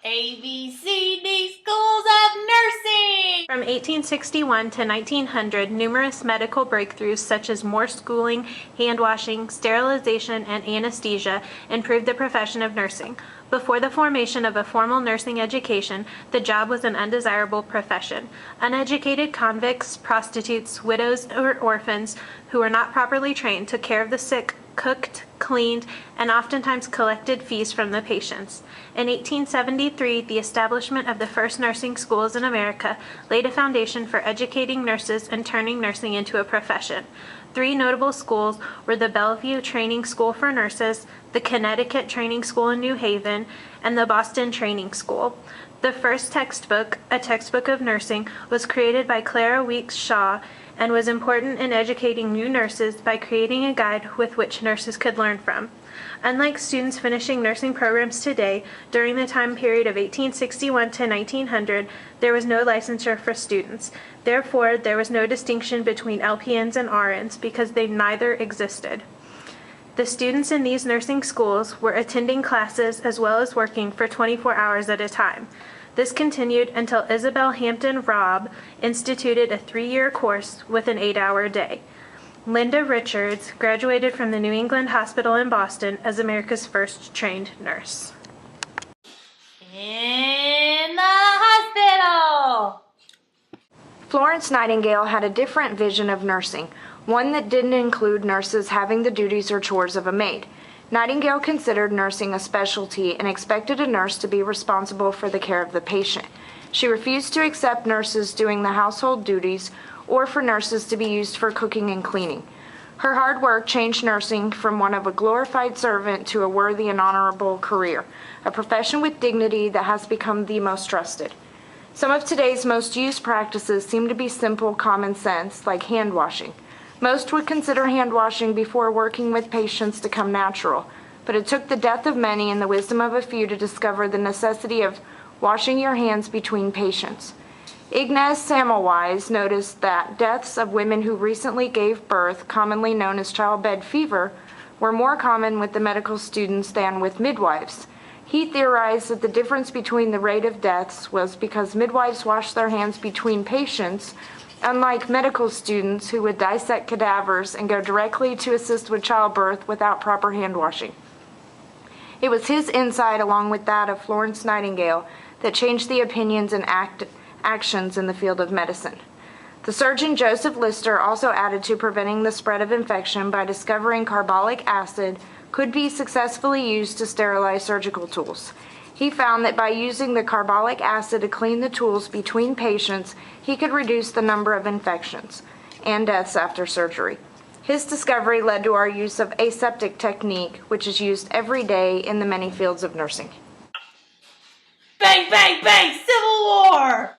ABCD Schools of Nursing! From 1861 to 1900, numerous medical breakthroughs such as more schooling, hand washing, sterilization, and anesthesia improved the profession of nursing. Before the formation of a formal nursing education, the job was an undesirable profession. Uneducated convicts, prostitutes, widows, or orphans who were not properly trained took care of the sick, cooked, cleaned, and oftentimes collected fees from the patients. In 1873, the establishment of the first nursing schools in America laid a foundation for educating nurses and turning nursing into a profession. Three notable schools were the Bellevue Training School for Nurses, the Connecticut Training School in New Haven, and the Boston Training School. The first textbook, A Textbook of Nursing, was created by Clara Weeks Shaw and was important in educating new nurses by creating a guide with which nurses could learn from. Unlike students finishing nursing programs today, during the time period of 1861 to 1900, there was no licensure for students. Therefore, there was no distinction between LPNs and RNs because they neither existed. The students in these nursing schools were attending classes as well as working for 24 hours at a time. This continued until Isabel Hampton Robb instituted a 3-year course with an 8-hour day. Linda Richards graduated from the New England Hospital in Boston as America's first trained nurse. In the hospital! Florence Nightingale had a different vision of nursing, one that didn't include nurses having the duties or chores of a maid. Nightingale considered nursing a specialty and expected a nurse to be responsible for the care of the patient. She refused to accept nurses doing the household duties or for nurses to be used for cooking and cleaning. Her hard work changed nursing from one of a glorified servant to a worthy and honorable career, a profession with dignity that has become the most trusted. Some of today's most used practices seem to be simple common sense, like hand washing. Most would consider hand washing before working with patients to come natural, but it took the death of many and the wisdom of a few to discover the necessity of washing your hands between patients. Ignaz Semmelweis noticed that deaths of women who recently gave birth, commonly known as childbed fever, were more common with the medical students than with midwives. He theorized that the difference between the rate of deaths was because midwives washed their hands between patients, unlike medical students who would dissect cadavers and go directly to assist with childbirth without proper hand washing. It was his insight, along with that of Florence Nightingale, that changed the opinions and actions in the field of medicine. The surgeon Joseph Lister also added to preventing the spread of infection by discovering carbolic acid could be successfully used to sterilize surgical tools. He found that by using the carbolic acid to clean the tools between patients, he could reduce the number of infections and deaths after surgery. His discovery led to our use of aseptic technique, which is used every day in the many fields of nursing. Bang, bang, bang! Civil War!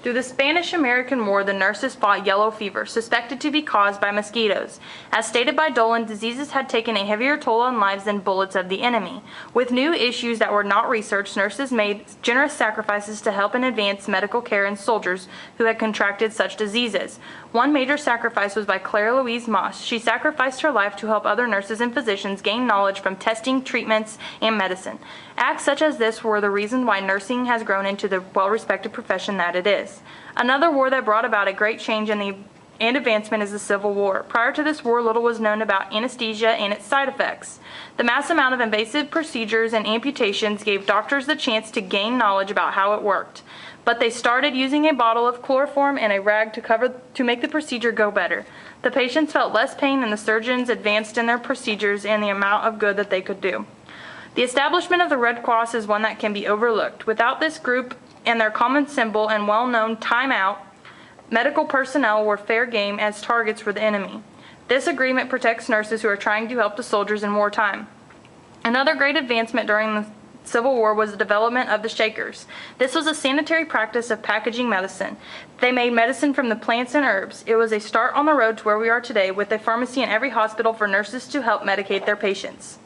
Through the Spanish-American War, the nurses fought yellow fever, suspected to be caused by mosquitoes. As stated by Dolan, diseases had taken a heavier toll on lives than bullets of the enemy. With new issues that were not researched, nurses made generous sacrifices to help and advance medical care in soldiers who had contracted such diseases. One major sacrifice was by Clara Louise Moss. She sacrificed her life to help other nurses and physicians gain knowledge from testing, treatments, and medicine. Acts such as this were the reason why nursing has grown into the well-respected profession that it is. Another war that brought about a great change and advancement is the Civil War. Prior to this war, little was known about anesthesia and its side effects. The mass amount of invasive procedures and amputations gave doctors the chance to gain knowledge about how it worked. But they started using a bottle of chloroform and a rag to make the procedure go better. The patients felt less pain and the surgeons advanced in their procedures and the amount of good that they could do. The establishment of the Red Cross is one that can be overlooked. Without this group and their common symbol and well-known time out, medical personnel were fair game as targets for the enemy. This agreement protects nurses who are trying to help the soldiers in wartime. Another great advancement during the Civil War was the development of the Shakers. This was a sanitary practice of packaging medicine. They made medicine from the plants and herbs. It was a start on the road to where we are today, with a pharmacy in every hospital for nurses to help medicate their patients.